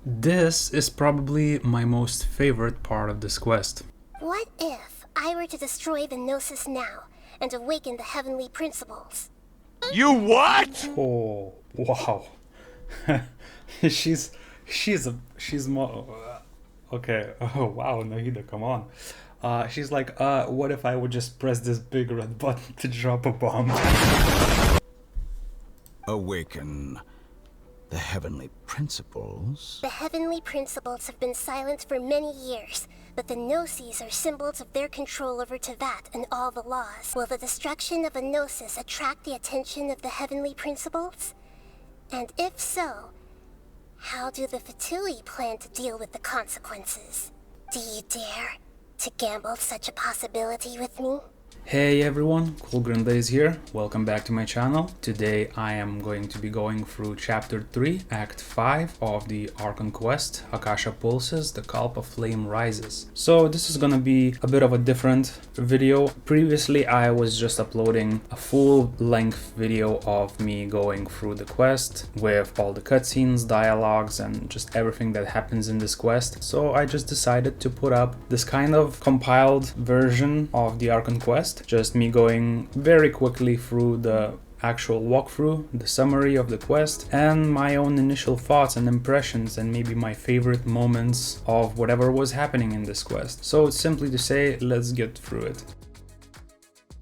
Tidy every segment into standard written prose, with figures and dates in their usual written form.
This is probably my most favorite part of this quest. What if I were to destroy the Gnosis now and awaken the heavenly principles? You what? Oh, wow. she's more okay. Oh wow, Nahida, come on. She's like, what if I would just press this big red button to drop a bomb? Awaken the heavenly principles? The heavenly principles have been silent for many years, but the Gnosis are symbols of their control over Tevat and all the laws. Will the destruction of a Gnosis attract the attention of the heavenly principles? And if so, how do the Fatui plan to deal with the consequences? Do you dare to gamble such a possibility with me? Hey everyone, Cool Days here. Welcome back to my channel. Today I am going to be going through Chapter 3, Act 5 of the Archon quest, Akasha Pulses, the Kalpa Flame Rises. So this is gonna be a bit of a different video. Previously I was just uploading a full-length video of me going through the quest with all the cutscenes, dialogues, and just everything that happens in this quest. So I just decided to put up this kind of compiled version of the Archon quest. Just me going very quickly through the actual walkthrough, the summary of the quest, and my own initial thoughts and impressions, and maybe my favorite moments of whatever was happening in this quest. So it's simply to say, let's get through it.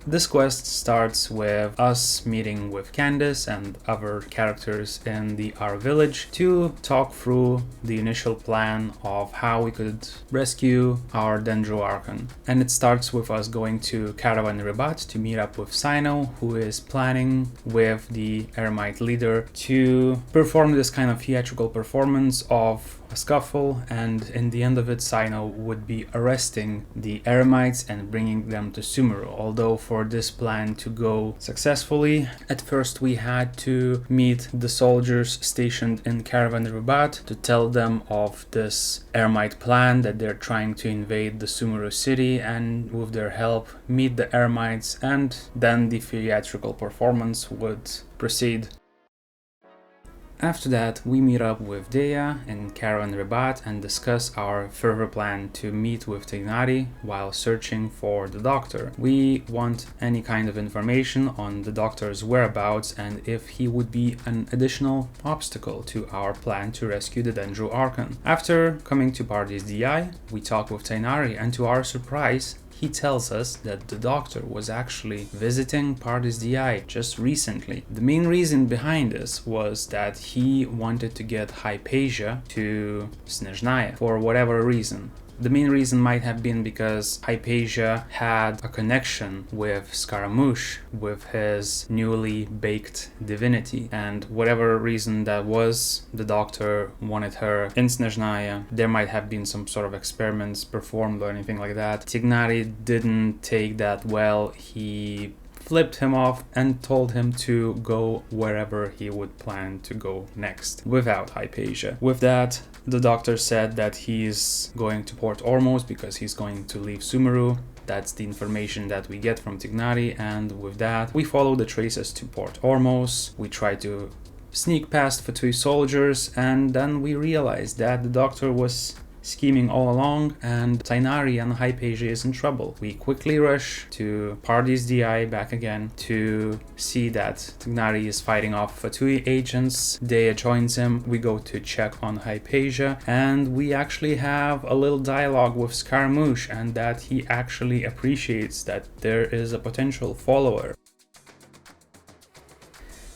This quest starts with us meeting with Candace and other characters in the Our village to talk through the initial plan of how we could rescue our Dendro Archon. And it starts with us going to Caravan Ribat to meet up with Sino, who is planning with the Eremite leader to perform this kind of theatrical performance of a scuffle, and in the end of it Sino would be arresting the Eremites and bringing them to Sumeru. Although for this plan to go successfully, at first we had to meet the soldiers stationed in Caravan Ribat to tell them of this Eremite plan that they're trying to invade the Sumeru city, and with their help meet the Eremites, and then the theatrical performance would proceed. After that, we meet up with Dea in Caravan Ribat and discuss our further plan to meet with Tignari while searching for the doctor. We want any kind of information on the doctor's whereabouts and if he would be an additional obstacle to our plan to rescue the Dendro Archon. After coming to Pardes DI, we talk with Tignari, and to our surprise, he tells us that the doctor was actually visiting Pardes DI just recently. The main reason behind this was that he wanted to get Hypatia to Snezhnaya for whatever reason. The main reason might have been because Hypatia had a connection with Scaramouche, with his newly baked divinity, and whatever reason that was, the doctor wanted her in Snezhnaya. There might have been some sort of experiments performed or anything like that. Tignari didn't take that well. He flipped him off and told him to go wherever he would plan to go next without Hypatia. With that, the doctor said that he's going to Port Ormos because he's going to leave Sumeru. That's the information that we get from Tignari, and with that, we follow the traces to Port Ormos. We try to sneak past Fatui soldiers, and then we realize that the doctor was scheming all along, and Tignari and Hypatia is in trouble. We quickly rush to Pardes DI back again to see that Tignari is fighting off Fatui agents. Dea joins him. We go to check on Hypatia, and we actually have a little dialogue with Scaramouche, and that he actually appreciates that there is a potential follower.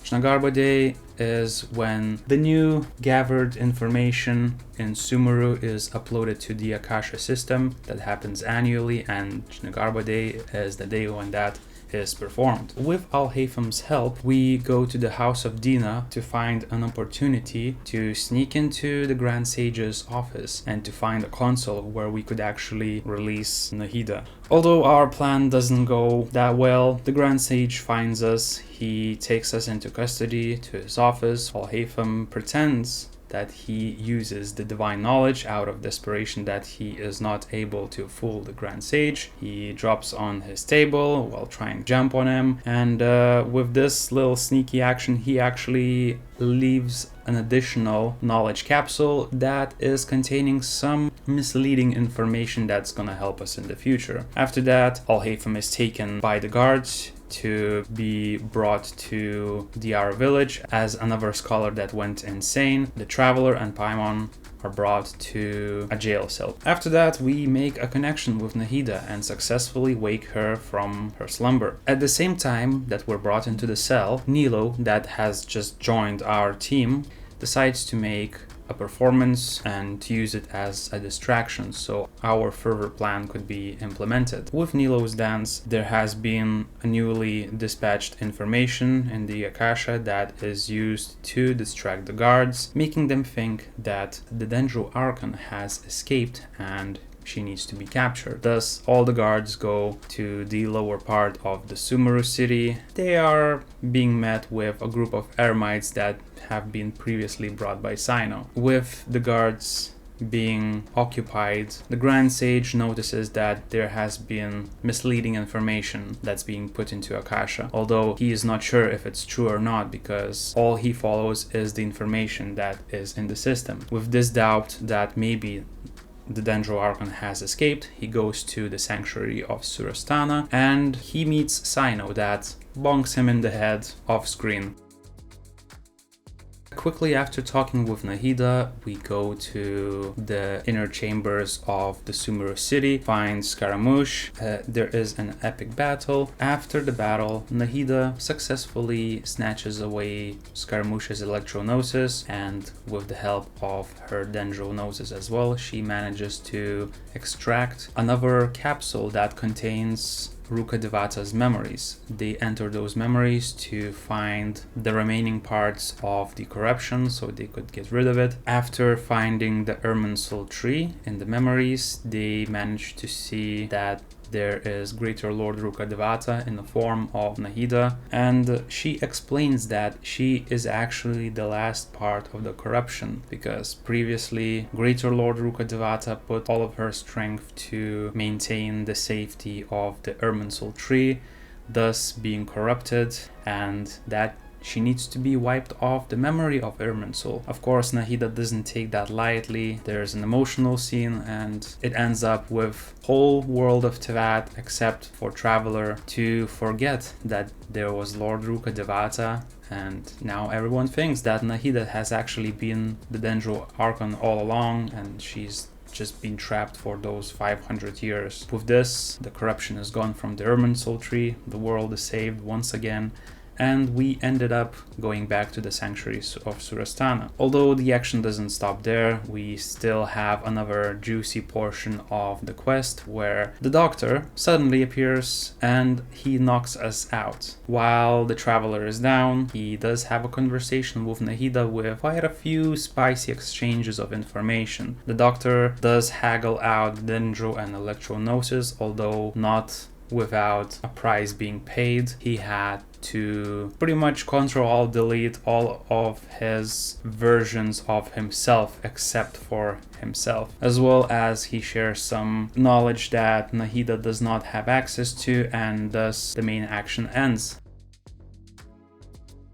Shnagarba Day is when the new gathered information in Sumeru is uploaded to the Akasha system. That happens annually, and Shnagarba Day is the day when that is performed. With Alhaitham's help, we go to the House of Dina to find an opportunity to sneak into the Grand Sage's office and to find a console where we could actually release Nahida. Although our plan doesn't go that well, the Grand Sage finds us. He takes us into custody to his office. Alhaitham pretends that he uses the divine knowledge out of desperation that he is not able to fool the Grand Sage. He drops on his table while trying to jump on him, and with this little sneaky action, he actually leaves an additional knowledge capsule that is containing some misleading information that's gonna help us in the future. After that, Al-Haytham is taken by the guards to be brought to Diyar village as another scholar that went insane. The Traveler and Paimon are brought to a jail cell. After that, we make a connection with Nahida and successfully wake her from her slumber. At the same time that we're brought into the cell, Nilo, that has just joined our team, decides to make a performance and to use it as a distraction so our further plan could be implemented. With Nilo's dance, there has been a newly dispatched information in the Akasha that is used to distract the guards, making them think that the Dendro Archon has escaped and she needs to be captured. Thus, all the guards go to the lower part of the Sumeru city. They are being met with a group of eremites that have been previously brought by Sino. With the guards being occupied, the Grand Sage notices that there has been misleading information that's being put into Akasha, although he is not sure if it's true or not because all he follows is the information that is in the system. With this doubt that maybe the Dendro Archon has escaped, he goes to the sanctuary of Surastana and he meets Sino that bonks him in the head off screen. Quickly after talking with Nahida, we go to the inner chambers of the Sumeru city, find Scaramouche. There is an epic battle. After the battle, Nahida successfully snatches away Scaramouche's electro-gnosis, and with the help of her dendro-gnosis as well, she manages to extract another capsule that contains Ruka Devata's memories. They enter those memories to find the remaining parts of the corruption so they could get rid of it. After finding the Irminsul tree in the memories, they manage to see that there is Greater Lord Ruka Devata in the form of Nahida, and she explains that she is actually the last part of the corruption because previously Greater Lord Ruka Devata put all of her strength to maintain the safety of the Irminsul tree, thus being corrupted, and that she needs to be wiped off the memory of Irminsul. Of course, Nahida doesn't take that lightly. There's an emotional scene and it ends up with whole world of Tevat except for Traveler to forget that there was Lord Ruka Devata, and now everyone thinks that Nahida has actually been the Dendro Archon all along and she's just been trapped for those 500 years. With this, the corruption is gone from the Irminsul tree, the world is saved once again, and we ended up going back to the sanctuaries of Surastana. Although the action doesn't stop there, we still have another juicy portion of the quest where the Doctor suddenly appears and he knocks us out. While the Traveler is down, he does have a conversation with Nahida with quite a few spicy exchanges of information. The Doctor does haggle out Dendro and Electro-Gnosis, although not without a price being paid. He had to pretty much Control-Alt-Delete all of his versions of himself except for himself, as well as he shares some knowledge that Nahida does not have access to, and thus the main action ends.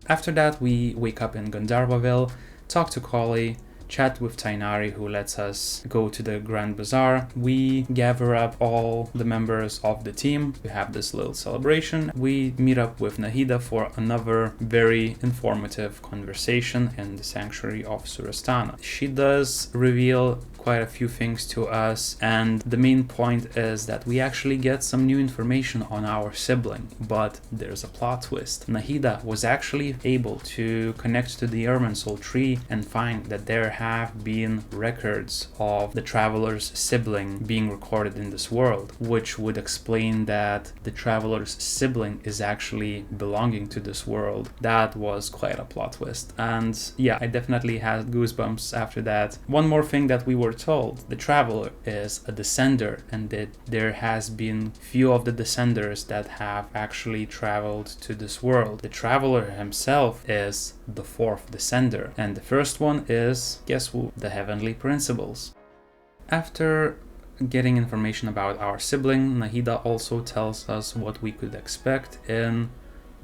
After that, we wake up in Gandharvaville, talk to Kali, chat with Tainari, who lets us go to the Grand Bazaar. We gather up all the members of the team. We have this little celebration. We meet up with Nahida for another very informative conversation in the sanctuary of Surastana. She does reveal quite a few things to us, and the main point is that we actually get some new information on our sibling, but there's a plot twist. Nahida was actually able to connect to the Irminsul tree and find that there have been records of the Traveler's sibling being recorded in this world, which would explain that the Traveler's sibling is actually belonging to this world. That was quite a plot twist, and yeah, I definitely had goosebumps after that. One more thing that we were told, the Traveler is a descender, and that there has been few of the descenders that have actually traveled to this world. The Traveler himself is the fourth descender, and the first one is, guess who? The Heavenly Principles. After getting information about our sibling, Nahida also tells us what we could expect in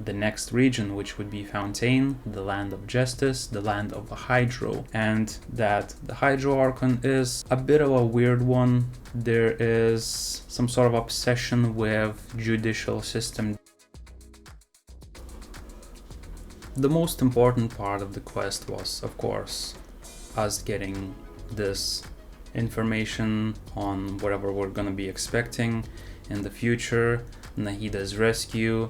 the next region, which would be Fontaine, the land of justice, the land of the Hydro, and that the Hydro Archon is a bit of a weird one. There is some sort of obsession with judicial system. The most important part of the quest was, of course, us getting this information on whatever we're gonna be expecting in the future, Nahida's rescue,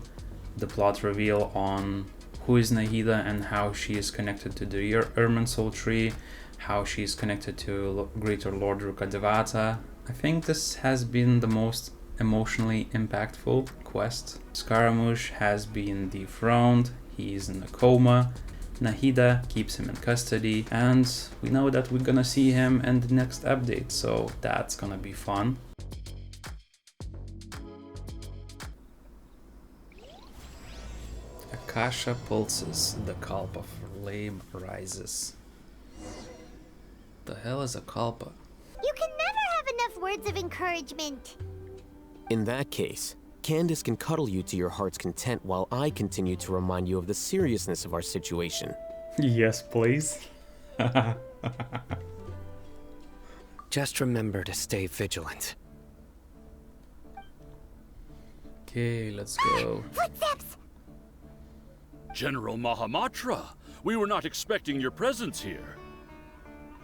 the plot reveal on who is Nahida and how she is connected to the Irminsul tree, how she is connected to Greater Lord Rukkhadevata. I think this has been the most emotionally impactful quest. Scaramouche has been dethroned, he is in a coma, Nahida keeps him in custody, and we know that we're gonna see him in the next update, so that's gonna be fun. Akasha pulses, the Kalpa flame rises. The hell is a Kalpa? You can never have enough words of encouragement. In that case, Candace can cuddle you to your heart's content while I continue to remind you of the seriousness of our situation. Yes, please. Just remember to stay vigilant. Okay, let's go. Footsteps! General Mahamatra, we were not expecting your presence here.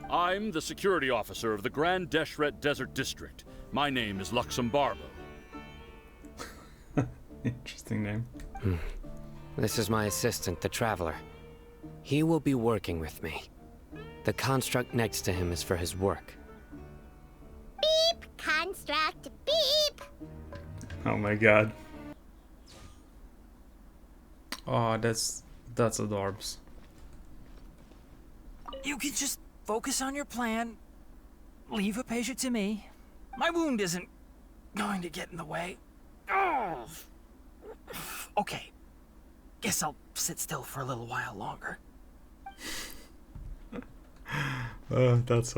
I'm the security officer of the Grand Deshret Desert District. My name is Luxembarbo. Interesting name. This is my assistant, the Traveler. He will be working with me. The construct next to him is for his work. Beep! Construct, beep! Oh my god. Oh, that's adorbs. You can just focus on your plan. Leave a patient to me. My wound isn't going to get in the way. Oh. Okay. Guess I'll sit still for a little while longer. That's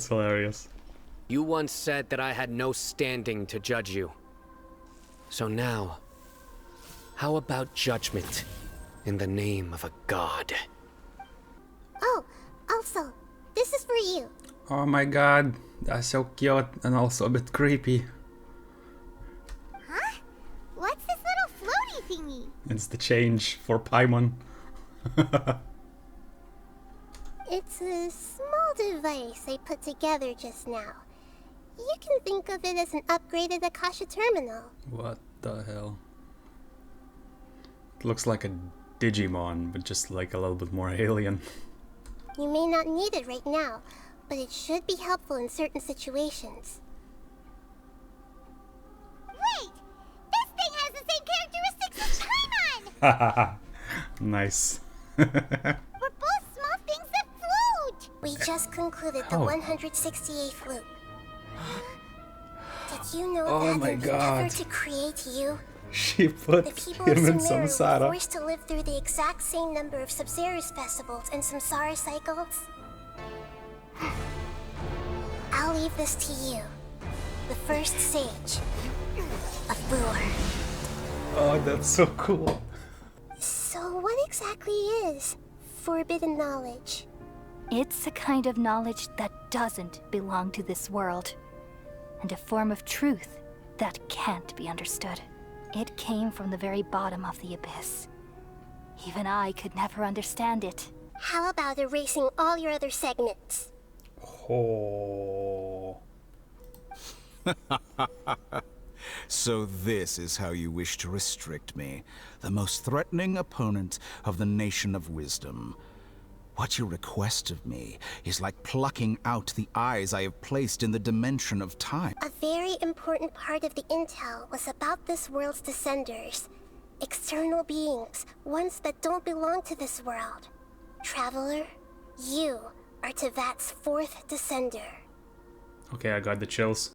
hilarious. You once said that I had no standing to judge you. So now, how about judgment in the name of a god? Oh, also, this is for you. Oh my god, that's so cute and also a bit creepy. Huh? What's this little floaty thingy? It's the change for Paimon. It's a small device I put together just now. You can think of it as an upgraded Akasha terminal. What the hell? It looks like a Digimon, but just like a little bit more alien. You may not need it right now, but it should be helpful in certain situations. Wait! This thing has the same characteristics as Paimon! Nice. We're both small things that float! We just concluded the 168th loop. Did you know that my in the God. effort to create you, She put the people him of in Sumeru were samsara. forced to live through the exact same number of Sabzerus festivals and samsara cycles? I'll leave this to you, the first sage of Lure. Oh, that's so cool. So what exactly is forbidden knowledge? It's a kind of knowledge that doesn't belong to this world, and a form of truth that can't be understood. It came from the very bottom of the abyss. Even I could never understand it. How about erasing all your other segments? Oh. So this is how you wish to restrict me, the most threatening opponent of the Nation of Wisdom. What you request of me is like plucking out the eyes I have placed in the dimension of time. A very important part of the intel was about this world's descenders. External beings, ones that don't belong to this world. Traveler, you are Tevat's fourth descender. Okay, I got the chills.